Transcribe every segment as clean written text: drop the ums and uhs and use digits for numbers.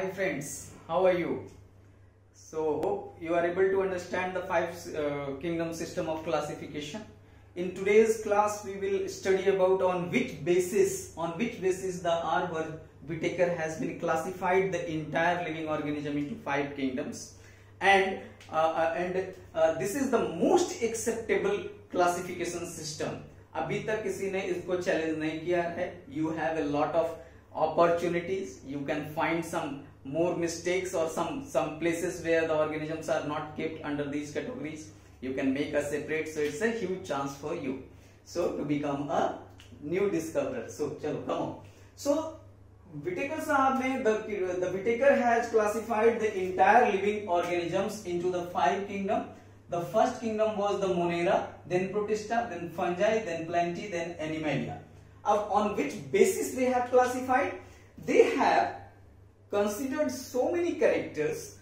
Hi friends, how are you? So hope you are able to understand the five kingdom system of classification. In today's class we will study about on which basis the R. Whittaker has been classified the entire living organism into five kingdoms, and this is the most acceptable classification system. अभी तक किसी ने इसको challenge नहीं किया है. You have a lot of opportunities. You can find some more mistakes or some places where the organisms are not kept under these categories. You can make a separate, so it's a huge chance for you. So to become a new discoverer. So chalo, come on. So Whittaker साहब ने the Whittaker has classified the entire living organisms into the five kingdom. The first kingdom was the Monera, then Protista, then Fungi, then Plantae, then Animalia. On which basis they have classified? They have considered so many characters.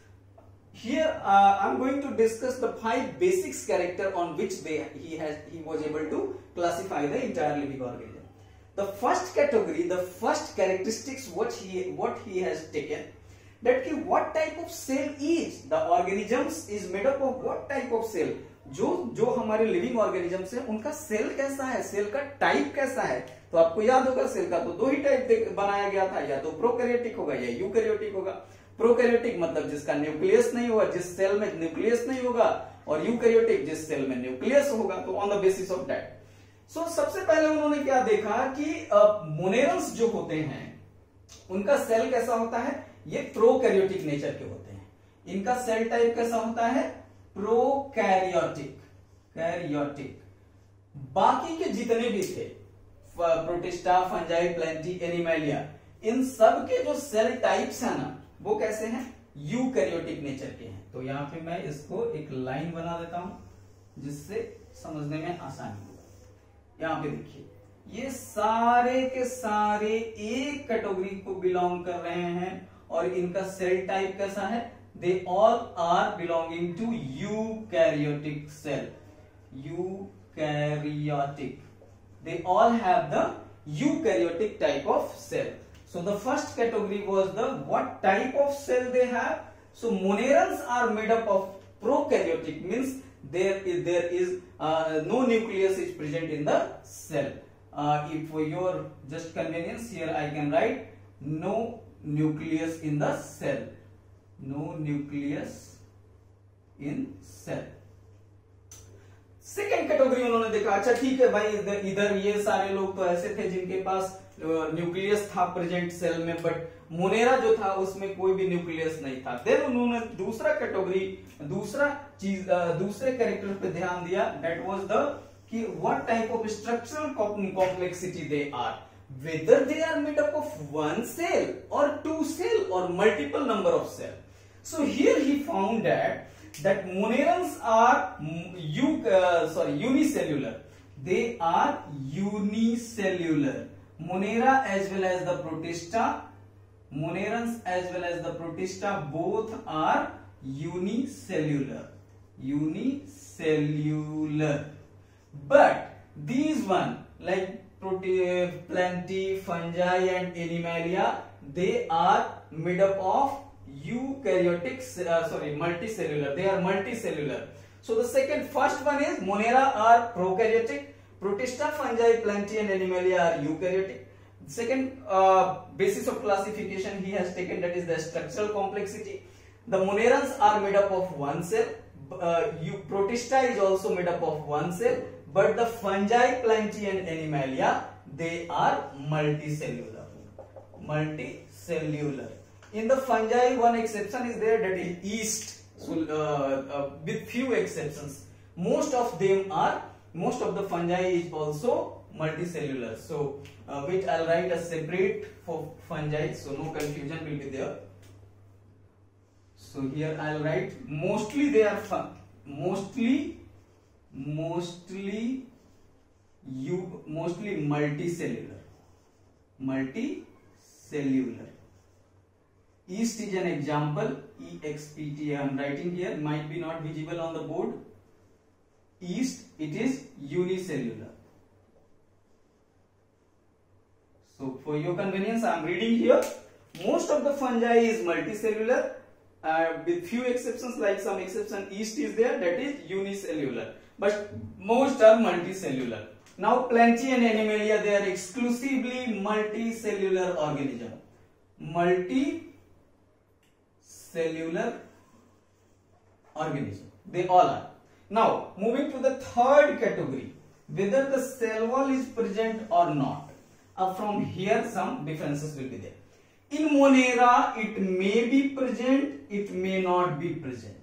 Here I'm going to discuss the five basics character on which he was able to classify the entire living organism. The first category, the first characteristics what he has taken, that what type of cell is the organisms is made up of, what type of cell. जो हमारे living organisms है उनका cell कैसा है, cell का type कैसा है. तो आपको याद होगा सेल का तो दो ही टाइप बनाया गया था, या तो प्रोकैरियोटिक होगा या यूकैरियोटिक होगा. प्रोकैरियोटिक मतलब जिसका न्यूक्लियस नहीं होगा, जिस सेल में न्यूक्लियस नहीं होगा, और यूकैरियोटिक जिस सेल में न्यूक्लियस होगा. तो on the basis of that सबसे पहले उन्होंने क्या देखा कि मोनेरल्स जो होते हैं उनका सेल कैसा होता है, ये प्रोकैरियोटिक नेचर के होते हैं. इनका सेल टाइप कैसा होता है, प्रोकैरियोटिक. बाकी के जितने भी थे प्रोटिस्टा, फंजाई, प्लेंटी, एनिमैलिया, इन सब के जो सेल टाइप्स है ना वो कैसे हैं, यूकैरियोटिक नेचर के हैं. तो यहां पे मैं इसको एक लाइन बना देता हूं जिससे समझने में आसानी होगा. यहां पे देखिए ये सारे के सारे एक कैटेगरी को बिलोंग कर रहे हैं और इनका सेल टाइप कैसा है, they all are belonging to eukaryotic cell. Eukaryotic. They all have the eukaryotic type of cell. So the first category was the what type of cell they have. So monerals are made up of prokaryotic, means there is no nucleus is present in the cell. If for your just convenience here I can write no nucleus in the cell. No nucleus in cell. Second category उन्होंने देखा, अच्छा ठीक है भाई इधर ये सारे लोग तो ऐसे थे जिनके पास न्यूक्लियस था प्रेजेंट सेल में, बट मोनेरा जो था उसमें कोई भी न्यूक्लियस नहीं था. देन उन्होंने दूसरा कैटेगरी, दूसरे कैरेक्टर पे ध्यान दिया, दैट वाज द कि what type of structural complexity they are, whether they are made up of one cell or two cell or multiple number of cell. So here he found that monerals are unicellular. They are unicellular. Monera as well as the protista, monerans as well as the protista both are unicellular. But these one like Plantae, fungi and animalia, they are made up of multicellular. They are multicellular. So the first one is Monera are prokaryotic, Protista, fungi, Plantae and animalia are eukaryotic. Second basis of classification he has taken, that is the structural complexity. The monerans are made up of one cell. Protista is also made up of one cell. But the fungi, Plantae and animalia, they are multicellular. In the fungi, one exception is there, that is yeast. So with few exceptions, most of the fungi is also multicellular. So which I'll write a separate for fungi, so no confusion will be there. So here I'll write mostly they are mostly multicellular. Yeast is an example, EXPT I am writing here, might be not visible on the board. Yeast, it is unicellular. So for your convenience I am reading here. Most of the fungi is multicellular, with few exceptions, like some exception yeast is there, that is unicellular, but most are multicellular. Now Plantae and Animalia, they are exclusively multicellular organism. Multicellular organism, they all are. Now moving to the third category, whether the cell wall is present or not. From here some differences will be there. In Monera, it may be present, it may not be present.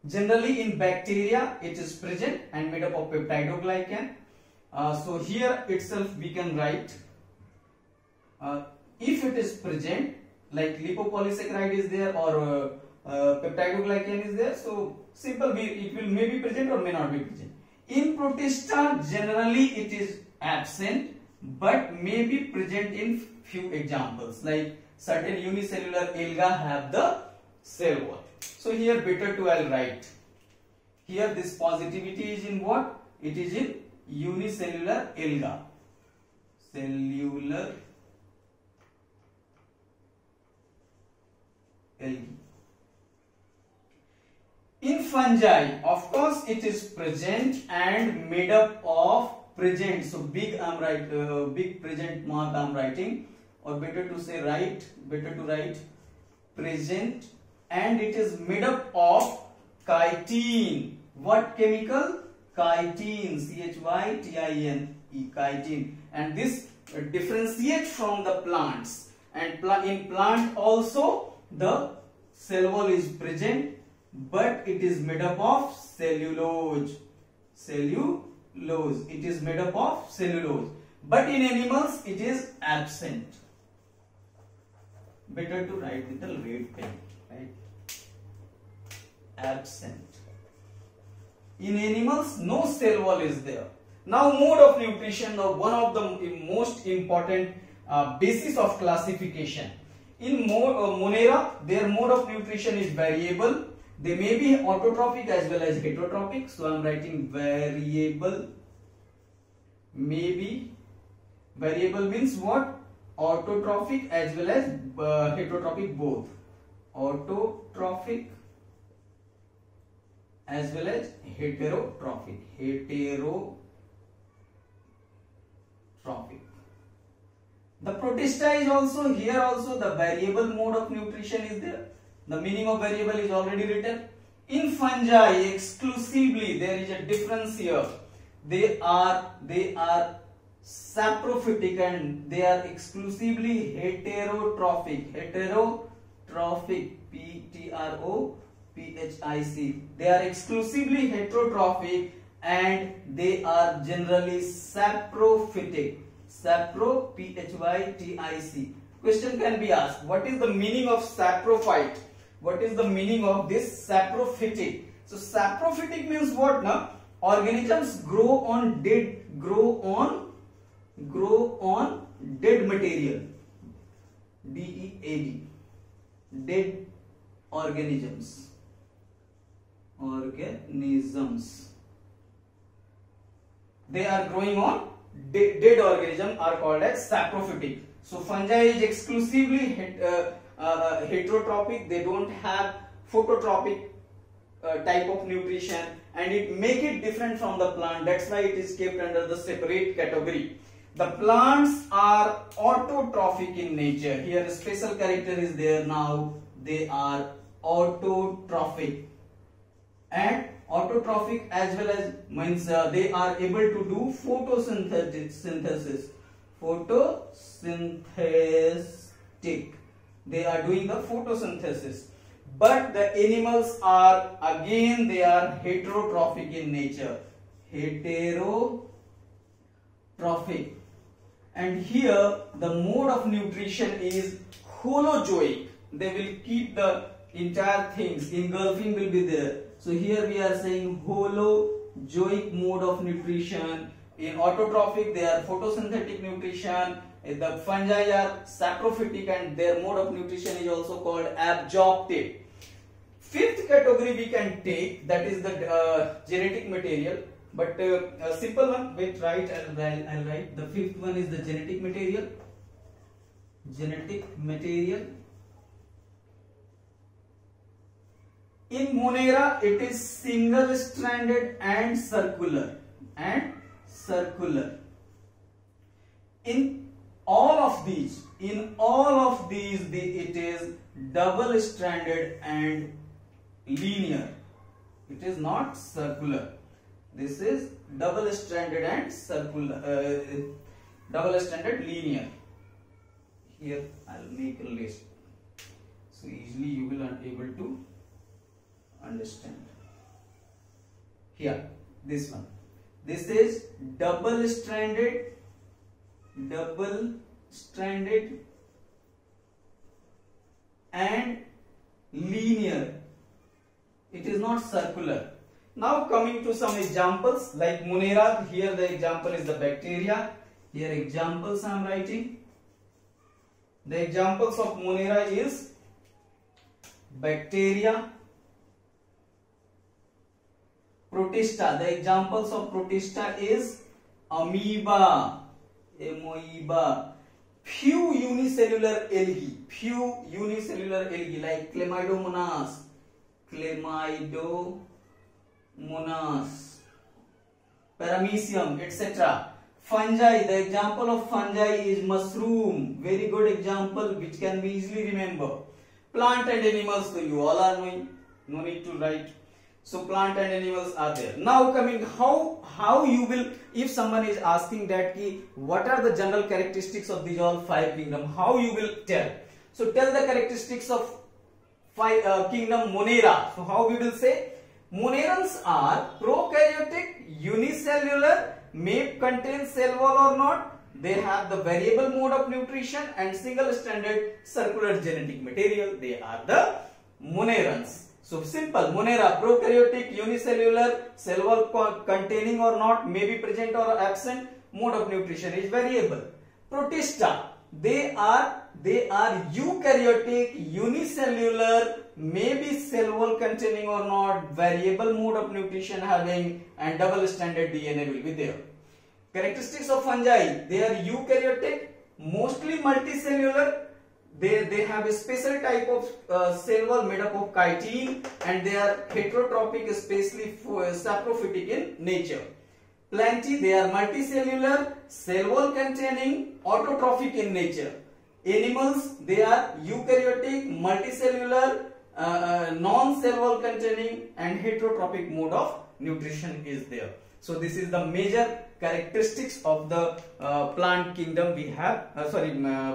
Generally in bacteria, it is present and made up of peptidoglycan. So here itself we can write, if it is present, like lipopolysaccharide is there or peptidoglycan is there, so simple, it will may be present or may not be present. In Protista, generally it is absent, but may be present in few examples, like certain unicellular alga have the cell wall. So here better to I'll write. Here this positivity is in what? It is in unicellular alga. Cellular algae. In fungi, of course, it is present and made up of present. So big I'm big present mark I'm writing, or better to say better to write present, and it is made up of chitin. What chemical? Chitin, C-H-Y-T-I-N-E, chitin. And this differentiates from the plants. And in plant also the cell wall is present, but it is made up of cellulose. It is made up of cellulose. But in animals it is absent. Better to write with the red pen, right? Absent. In animals, no cell wall is there. Now, mode of nutrition, one of the most important basis of classification. In Monera, their mode of nutrition is variable. They may be autotrophic as well as heterotrophic. So I am writing variable. Maybe variable means what? Autotrophic as well as heterotrophic both. Autotrophic as well as heterotrophic. The Protista is also here. Also the variable mode of nutrition is there. The meaning of variable is already written. In fungi exclusively there is a difference here. They are saprophytic and they are exclusively heterotrophic. Heterotrophic, P-T-R-O-P-H-I-C. They are exclusively heterotrophic and they are generally saprophytic. Sapro, P-H-Y-T-I-C. Question can be asked, what is the meaning of saprophyte? What is the meaning of this saprophytic? So saprophytic means what now? Organisms grow on dead material. D-E-A-D. Dead organisms. They are growing on dead organisms are called as saprophytic. So fungi is exclusively heterotrophic. They don't have phototropic type of nutrition, and it make it different from the plant. That's why it is kept under the separate category. The plants are autotrophic in nature. Here a special character is there now. They are autotrophic. And autotrophic as well as means they are able to do photosynthesis. Photosynthetic. They are doing the photosynthesis. But the animals are again they are heterotrophic in nature. Heterotrophic. And here the mode of nutrition is holozoic. They will keep the entire things, engulfing will be there. So here we are saying holozoic mode of nutrition. In autotrophic they are photosynthetic nutrition. The fungi are saprophytic and their mode of nutrition is also called absorptive. Fifth category we can take, that is the genetic material. But a simple one, wait, I'll write. The fifth one is the genetic material. genetic material. In Monera, it is single-stranded and circular. In all of these, it is double-stranded and linear. It is not circular. This is double-stranded and circular, double-stranded linear. Here I'll make a list, so easily you will be able to understand. Here, this one. This is double-stranded and linear. It is not circular. Now coming to some examples like Monera. Here the example is the bacteria. Here examples I am writing. The examples of Monera is bacteria. Protista. The examples of Protista is amoeba. Few unicellular algae like Chlamydomonas, Paramecium, etc. Fungi. The example of fungi is mushroom. Very good example which can be easily remember. Plant and animals, so you all are knowing. No need to write. So plant and animals are there. Now coming how you will, if someone is asking that what are the general characteristics of these all five kingdoms, how you will tell. So tell the characteristics of kingdom Monera. So how we will say? Monerans are prokaryotic, unicellular, may contain cell wall or not. They have the variable mode of nutrition and single-stranded circular genetic material. They are the Monerans. So simple. Monera, prokaryotic, unicellular, cell wall containing or not, may be present or absent, mode of nutrition is variable. Protista, they are eukaryotic, unicellular, may be cell wall containing or not, variable mode of nutrition having, and double-stranded DNA will be there. Characteristics of fungi, they are eukaryotic, mostly multicellular. They have a special type of cell wall made up of chitin, and they are heterotrophic, especially saprophytic in nature. Plantae, they are multicellular, cell wall containing, autotrophic in nature. Animals, they are eukaryotic, multicellular, non-cell wall containing, and heterotrophic mode of nutrition is there. So this is the major characteristics of the plant kingdom we have.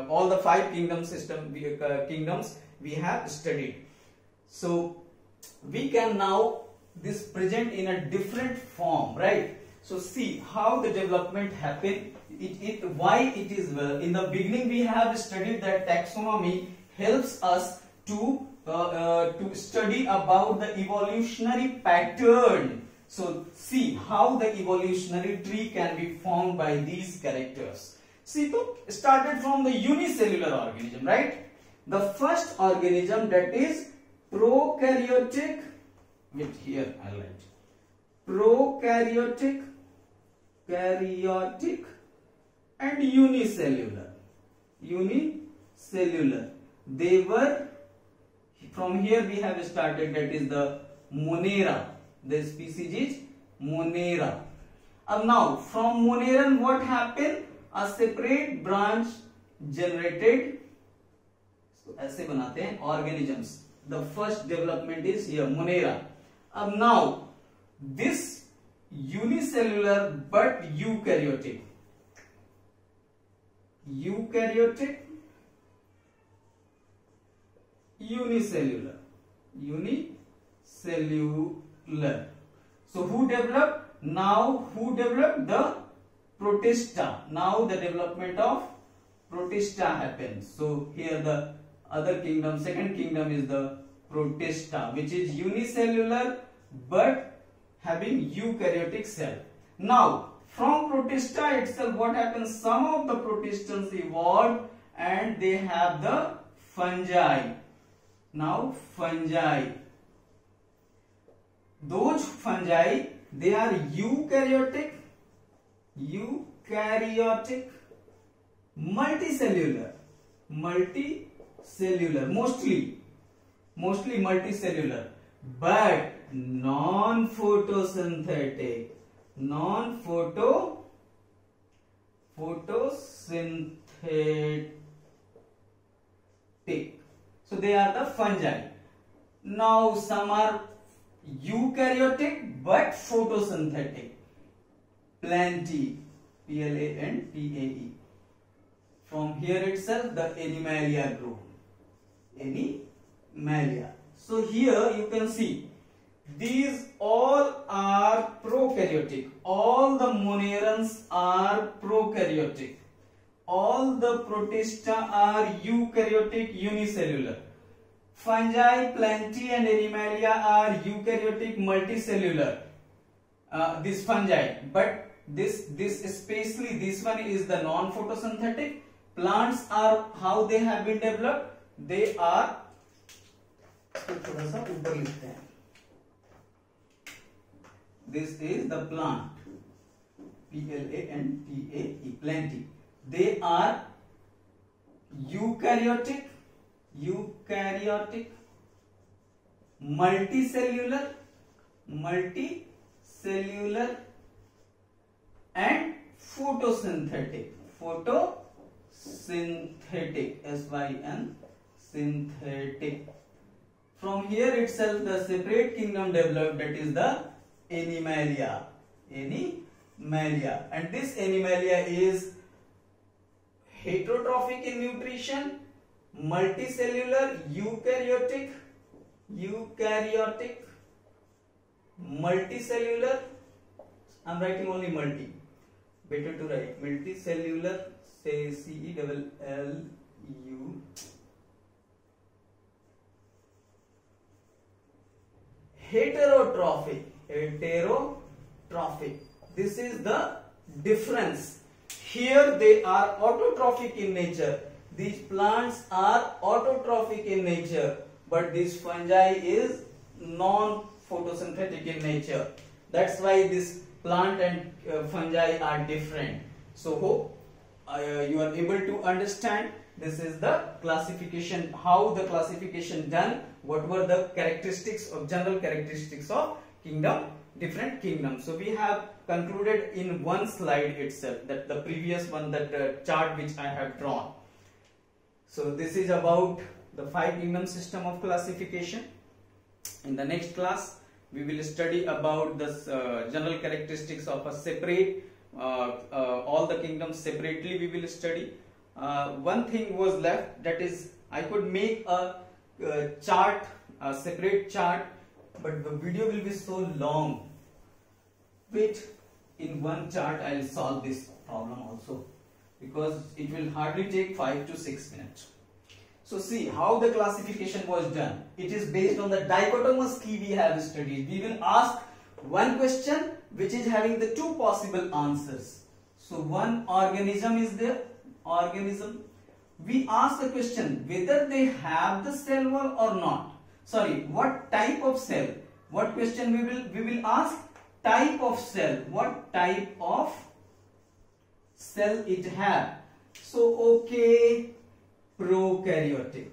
All the five kingdoms we have studied. So we can now this present in a different form, right? So see how the development happened. Why it is in the beginning we have studied that taxonomy helps us to study about the evolutionary pattern. So see how the evolutionary tree can be formed by these characters. See, so started from the unicellular organism, right? The first organism, that is prokaryotic, with here I write prokaryotic, karyotic and unicellular. They were, from here we have started, that is the Monera. The species is Monera. Now from Moneran what happened? A separate branch generated. So ऐसे बनाते हैं organisms. The first development is here Monera. Now this unicellular but eukaryotic, unicellular. So who developed? Now who developed? The Protista. Now the development of Protista happens. So here the other kingdom, second kingdom is the Protista, which is unicellular but having eukaryotic cell. Now from Protista itself what happens? Some of the Protistans evolved and they have the fungi. Now fungi. Those fungi, they are eukaryotic, multicellular. multicellular, mostly multicellular, but non-photosynthetic, photosynthetic. So they are the fungi. Now some are eukaryotic but photosynthetic. Plantae, Plantae. From here itself the Animalia group. Animalia. So here you can see these all are prokaryotic. All the monerans are prokaryotic. All the protista are eukaryotic unicellular. Fungi, Plantae and Animalia are eukaryotic multicellular. This fungi, but this especially this one is the non-photosynthetic. Plants are how they have been developed. They are this is the plant, Plantae, Plantae. They are eukaryotic, multicellular, and photosynthetic, SYN, synthetic. From here itself the separate kingdom developed, that is the Animalia, and this Animalia is heterotrophic in nutrition, multicellular, eukaryotic, multicellular. I am writing only multi. Better to write multicellular. Say CELLU. Heterotrophic. This is the difference. Here they are autotrophic in nature. These plants are autotrophic in nature, but this fungi is non-photosynthetic in nature. That's why this plant and fungi are different. So hope you are able to understand. This is the classification, how the classification done, what were the characteristics of general characteristics of different kingdoms. So we have concluded in one slide itself, that the previous one, that chart which I have drawn. So this is about the 5 kingdom system of classification. In the next class we will study about the general characteristics of a separate, all the kingdoms separately we will study. One thing was left, that is I could make a chart, a separate chart, but the video will be so long. Wait, in one chart I will solve this problem also, because it will hardly take 5 to 6 minutes. So see how the classification was done. It is based on the dichotomous key we have studied. We will ask one question which is having the 2 possible answers. So one organism is there, we ask the question whether they have the cell wall or not. Sorry, what type of cell? What question we will ask? Type of cell. What type of cell it have? So okay, prokaryotic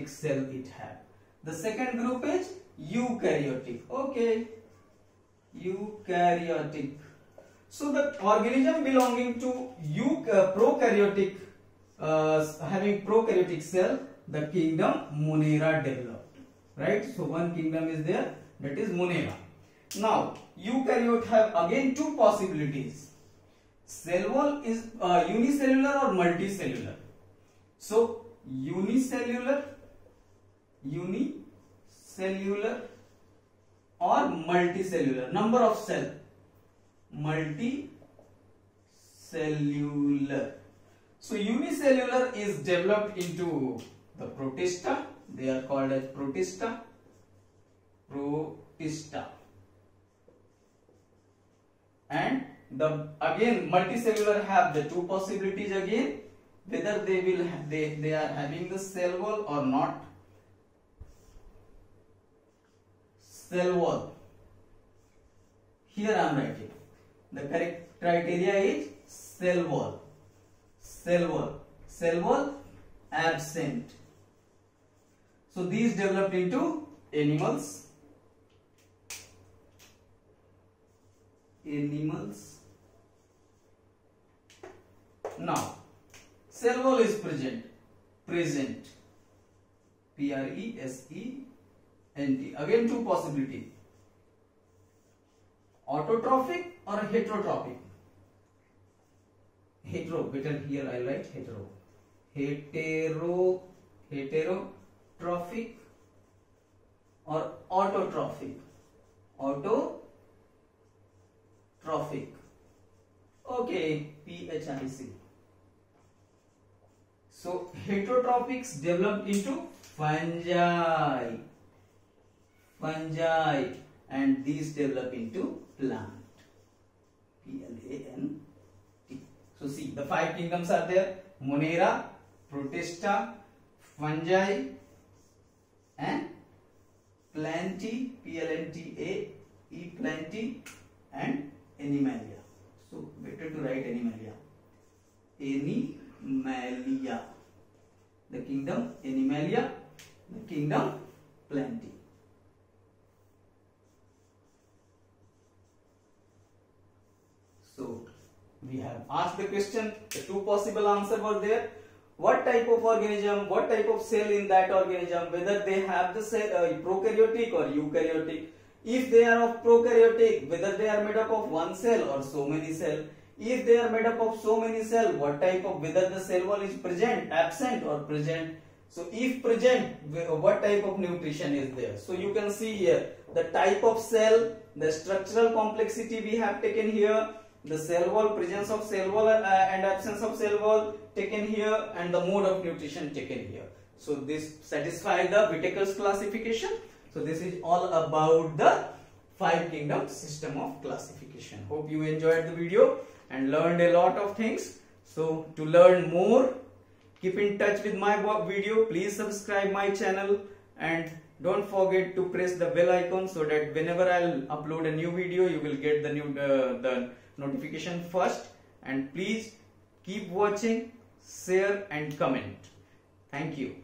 cell it have. The second group is eukaryotic. Okay, eukaryotic. So the organism belonging to prokaryotic, having prokaryotic cell, the kingdom Monera developed, right? So one kingdom is there, that is Monera. Now eukaryote have again 2 possibilities. Cell wall is unicellular or multicellular. So unicellular or multicellular. Number of cell, multicellular. So unicellular is developed into the protista. They are called as protista. And the again multicellular have the 2 possibilities again, whether they are having the cell wall or not. Cell wall. Here I am writing. The correct criteria is cell wall. cell wall. Cell wall absent. So these developed into animals. Now, cell wall is present. Present. Present. Again, two possibilities. Autotrophic or heterotrophic. Hetero. Better here I write hetero. Heterotrophic or autotrophic. Autotrophic. Okay, PHIC. So heterotrophics developed into fungi, and these develop into plant. PLANT. So see, the 5 kingdoms are there: Monera, Protista, fungi, and Plantae, PLNTA, Plantae, and Animalia. So better to write Animalia. Animalia. The kingdom Animalia, the kingdom Plantae. So we have asked the question, the 2 possible answers were there. What type of organism, what type of cell in that organism, whether they have the cell prokaryotic or eukaryotic. If they are of prokaryotic, whether they are made up of one cell or so many cells. If they are made up of so many cells, what type of, whether the cell wall is present, absent or present. So if present, what type of nutrition is there? So you can see here the type of cell, the structural complexity we have taken here, the cell wall, presence of cell wall and absence of cell wall taken here, and the mode of nutrition taken here. So this satisfies the Whittaker's classification. So this is all about the 5 kingdom system of classification. Hope you enjoyed the video and learned a lot of things. So to learn more, keep in touch with my video. Please subscribe my channel and don't forget to press the bell icon so that whenever I'll upload a new video, you will get the the notification first. And please keep watching, share and comment. Thank you.